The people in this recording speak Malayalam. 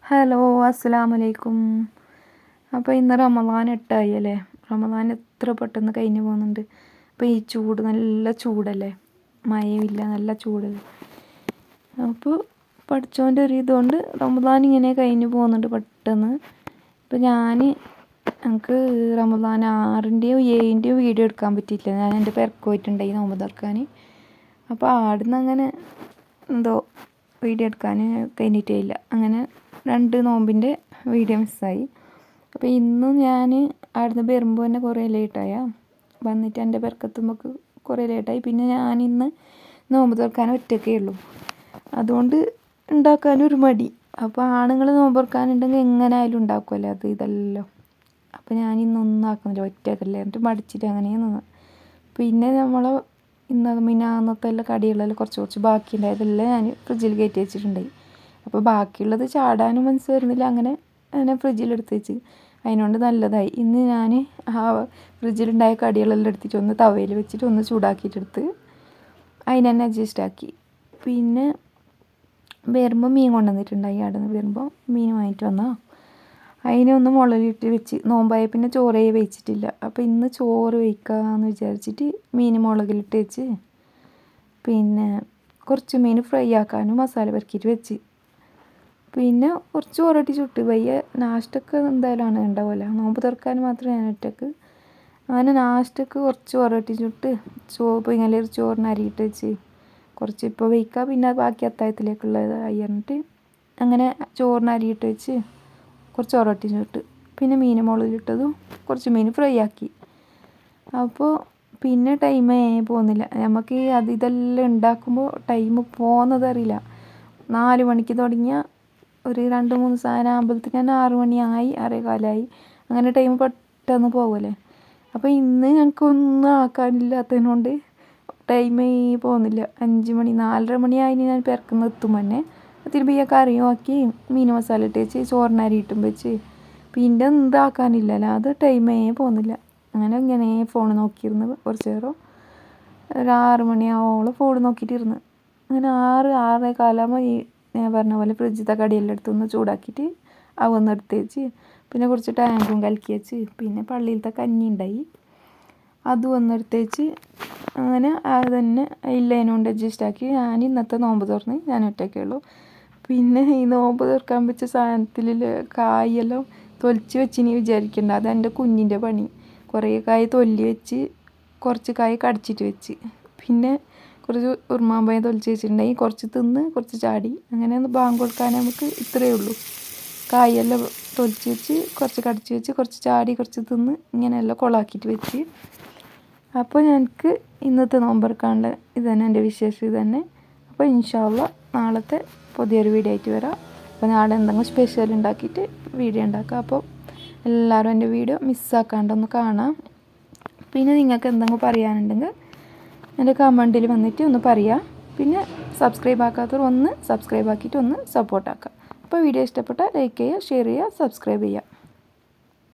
ഹലോ അസ്സലാമലൈക്കും. അപ്പോൾ ഇന്ന് റമദാൻ 8 അല്ലേ. റമദാൻ എത്ര പെട്ടെന്ന് കഴിഞ്ഞ് പോകുന്നുണ്ട്. അപ്പോൾ ഈ ചൂട് നല്ല ചൂടല്ലേ, മഴയില്ല, നല്ല ചൂടല്ലേ. അപ്പോൾ പഠിച്ചോൻ്റെ ഒരു ഇതുകൊണ്ട് റമദാൻ ഇങ്ങനെ കഴിഞ്ഞ് പോകുന്നുണ്ട് പെട്ടെന്ന്. ഇപ്പോൾ എനിക്ക് റമദാൻ 6-ൻ്റെയോ 7-ൻ്റെയോ വീഡിയോ എടുക്കാൻ പറ്റിയിട്ടില്ല. ഞാൻ എൻ്റെ പെരക്ക് പോയിട്ടുണ്ടായി നോമ്പ് തുറക്കാൻ. അപ്പോൾ ആടുന്ന് അങ്ങനെ എന്തോ വീഡിയോ എടുക്കാൻ കഴിഞ്ഞിട്ടേ ഇല്ല. അങ്ങനെ 2 നോമ്പിൻ്റെ വീഡിയോ മിസ്സായി. അപ്പോൾ ഇന്നും ഞാൻ അവിടുന്ന് വരുമ്പോൾ തന്നെ കുറേ ലേറ്റായ വന്നിട്ട് എൻ്റെ പെരക്കെത്തുമ്പോൾ കുറേ ലേറ്റായി. പിന്നെ ഞാനിന്ന് നോമ്പ് തുറക്കാൻ ഒറ്റയ്ക്കേ ഉള്ളൂ, അതുകൊണ്ട് ഉണ്ടാക്കാനൊരു മടി. അപ്പോൾ ആണുങ്ങൾ നോമ്പ് തുറക്കാനുണ്ടെങ്കിൽ എങ്ങനെ ആയാലും ഉണ്ടാക്കുമല്ലോ അത് ഇതെല്ലാം. അപ്പോൾ ഞാനിന്നൊന്നും ആക്കുന്നില്ല, ഒറ്റയ്ക്കല്ലേ എന്നിട്ട് മടിച്ചിട്ട് അങ്ങനെ നിന്ന്. പിന്നെ മിനിഞ്ഞാന്നത്തെ എല്ലാം കടികളെല്ലാം കുറച്ച് ബാക്കിയുണ്ടായതെല്ലാം ഞാൻ ഫ്രിഡ്ജിൽ കയറ്റി വെച്ചിട്ടുണ്ടായി. അപ്പോൾ ബാക്കിയുള്ളത് ചാടാനും മനസ്സ് വരുന്നില്ല, അങ്ങനെ ഫ്രിഡ്ജിലെടുത്ത് വെച്ച് അതിനോണ്ട് നല്ലതായി. ഇന്ന് ഞാൻ ആ ഫ്രിഡ്ജിലുണ്ടായ കടികളെല്ലാം എടുത്തിട്ട് ഒന്ന് തവയിൽ വെച്ചിട്ട് ഒന്ന് ചൂടാക്കിയിട്ടെടുത്ത് അതിന് തന്നെ അഡ്ജസ്റ്റ് ആക്കി. പിന്നെ വരുമ്പോൾ മീൻ കൊണ്ടുവന്നിട്ടുണ്ടായി. അവിടെ നിന്ന് വരുമ്പോൾ മീൻ വാങ്ങിയിട്ട് വന്നാൽ അതിനെ ഒന്ന് മുളകിട്ട് വെച്ച്. നോമ്പായ പിന്നെ ചോറേ വെച്ചിട്ടില്ല. അപ്പോൾ ഇന്ന് ചോറ് വയ്ക്കാമെന്ന് വിചാരിച്ചിട്ട് മീൻ മുളകിലിട്ട് വെച്ച്, പിന്നെ കുറച്ച് മീൻ ഫ്രൈ ആക്കാനും മസാല പെരക്കിയിട്ട് വെച്ച്. പിന്നെ കുറച്ച് ഒരട്ടി ചുട്ട് നാഷ്ടക്ക് എന്തായാലും ഉണ്ടാവില്ല, നോമ്പ് തുറക്കാൻ മാത്രമേ ഞാൻ ഒറ്റക്ക്. അങ്ങനെ നാഷ്ടക്ക് കുറച്ച് ഒരട്ടി ചുട്ട് ഇങ്ങനെ ചോറിന് അരിയിട്ട് വെച്ച് കുറച്ച് ഇപ്പോൾ വയ്ക്കുക, പിന്നെ ബാക്കി അത്താഴത്തിലേക്കുള്ളത് അയ്യറിഞ്ഞിട്ട് അങ്ങനെ ചോറിന് അരിയിട്ട് വെച്ച് കുറച്ച് ഒരട്ടി ചുട്ട്. പിന്നെ മീൻ മുളകിലിട്ടതും കുറച്ച് മീൻ ഫ്രൈ ആക്കി. അപ്പോൾ പിന്നെ ടൈമേ പോകുന്നില്ല നമുക്ക്. ഇതെല്ലാം ഉണ്ടാക്കുമ്പോൾ ടൈം പോകുന്നതറിയില്ല. 4 മണിക്ക് തുടങ്ങിയ ഒരു 2-3 സാധനം ആകുമ്പോഴത്തേക്ക് തന്നെ 6 മണിയായി, 6:15 അങ്ങനെ ടൈം പെട്ടെന്ന് പോകുമല്ലേ. അപ്പോൾ ഇന്ന് ഞങ്ങൾക്കൊന്നും ആക്കാനില്ലാത്തതിനോണ്ട് ടൈമേ പോകുന്നില്ല. 5 മണി 4:30 മണിയായി ഞാൻ പെരക്കുന്ന എത്തുമ്പോൾ തന്നെ തിരുമ്പി കറിയും ആക്കി മീൻ മസാല ഇട്ട് വെച്ച് ചോറിനരി ഇട്ടും വെച്ച് പിന്നെ എന്താക്കാനില്ലല്ലോ, അത് ടൈമേ പോകുന്നില്ല. ഇങ്ങനെ ഫോൺ നോക്കിയിരുന്ന് കുറച്ച് നേരം ഒരു 6 മണിയാവോളം ഫോൺ നോക്കിയിട്ടിരുന്ന്. അങ്ങനെ 6-6:15 ഞാൻ പറഞ്ഞ പോലെ ഫ്രിഡ്ജിലത്തെ കടിയെല്ലാം എടുത്തൊന്ന് ചൂടാക്കിയിട്ട് അവന്ന് എടുത്ത് വെച്ച് പിന്നെ കുറച്ച് ടാങ്കും കലക്കി വെച്ച് പിന്നെ പള്ളിയിലത്തെ കഞ്ഞി ഉണ്ടായി അതും ഒന്നെടുത്ത് വെച്ച് അങ്ങനെ അത് തന്നെ ഇല്ലേനോണ്ട് അഡ്ജസ്റ്റ് ആക്കി. ഞാൻ ഇന്നത്തെ നോമ്പ് തുറന്ന് ഞാൻ ഒറ്റയ്ക്കേ ഉള്ളൂ. പിന്നെ ഈ നോമ്പ് തുറക്കാൻ വെച്ച സാധനത്തിൽ കായെല്ലാം തൊലിച്ച് വെച്ചിനി വിചാരിക്കണ്ട, അതെൻ്റെ കുഞ്ഞിൻ്റെ പണി. കുറേ കായ് തൊല്ലി വെച്ച് കുറച്ച് കായ് കടിച്ചിട്ട് വെച്ച് പിന്നെ കുറച്ച് ഉറുമാമ്പഴം തൊലിച്ച് വെച്ചിട്ടുണ്ടെങ്കിൽ കുറച്ച് തിന്ന് കുറച്ച് ചാടി. അങ്ങനെ ഒന്ന് ബാങ്ക് കൊടുക്കാൻ നമുക്ക് ഇത്രയേ ഉള്ളൂ. കായെല്ലാം തൊലിച്ച് വെച്ച് കുറച്ച് കടിച്ച് വെച്ച് കുറച്ച് ചാടി കുറച്ച് തിന്ന് ഇങ്ങനെയെല്ലാം കൊളാക്കിയിട്ട് വെച്ച്. അപ്പോൾ ഞങ്ങൾക്ക് ഇന്നത്തെ നോമ്പെടുക്കാനുള്ള ഇത് തന്നെ എൻ്റെ വിശേഷം ഇത് തന്നെ. അപ്പോൾ ഇൻഷാ അള്ളാ നാളത്തെ പുതിയൊരു വീഡിയോ ആയിട്ട് വരാം. അപ്പോൾ നാളെ എന്തെങ്കിലും സ്പെഷ്യൽ ഉണ്ടാക്കിയിട്ട് വീഡിയോ ഉണ്ടാക്കാം. അപ്പോൾ എല്ലാവരും എൻ്റെ വീഡിയോ മിസ്സാക്കാണ്ടൊന്ന് കാണാം. പിന്നെ നിങ്ങൾക്ക് എന്തെങ്കിലും പറയാനുണ്ടെങ്കിൽ എൻ്റെ കമൻറ്റിൽ വന്നിട്ട് ഒന്ന് പറയുക. പിന്നെ സബ്സ്ക്രൈബ് ആക്കാത്തവർ ഒന്ന് സബ്സ്ക്രൈബ് ആക്കിയിട്ട് ഒന്ന് സപ്പോർട്ട് ആക്കുക. അപ്പോൾ വീഡിയോ ഇഷ്ടപ്പെട്ടാൽ ലൈക്ക് ചെയ്യുക, ഷെയർ ചെയ്യുക, സബ്സ്ക്രൈബ് ചെയ്യുക.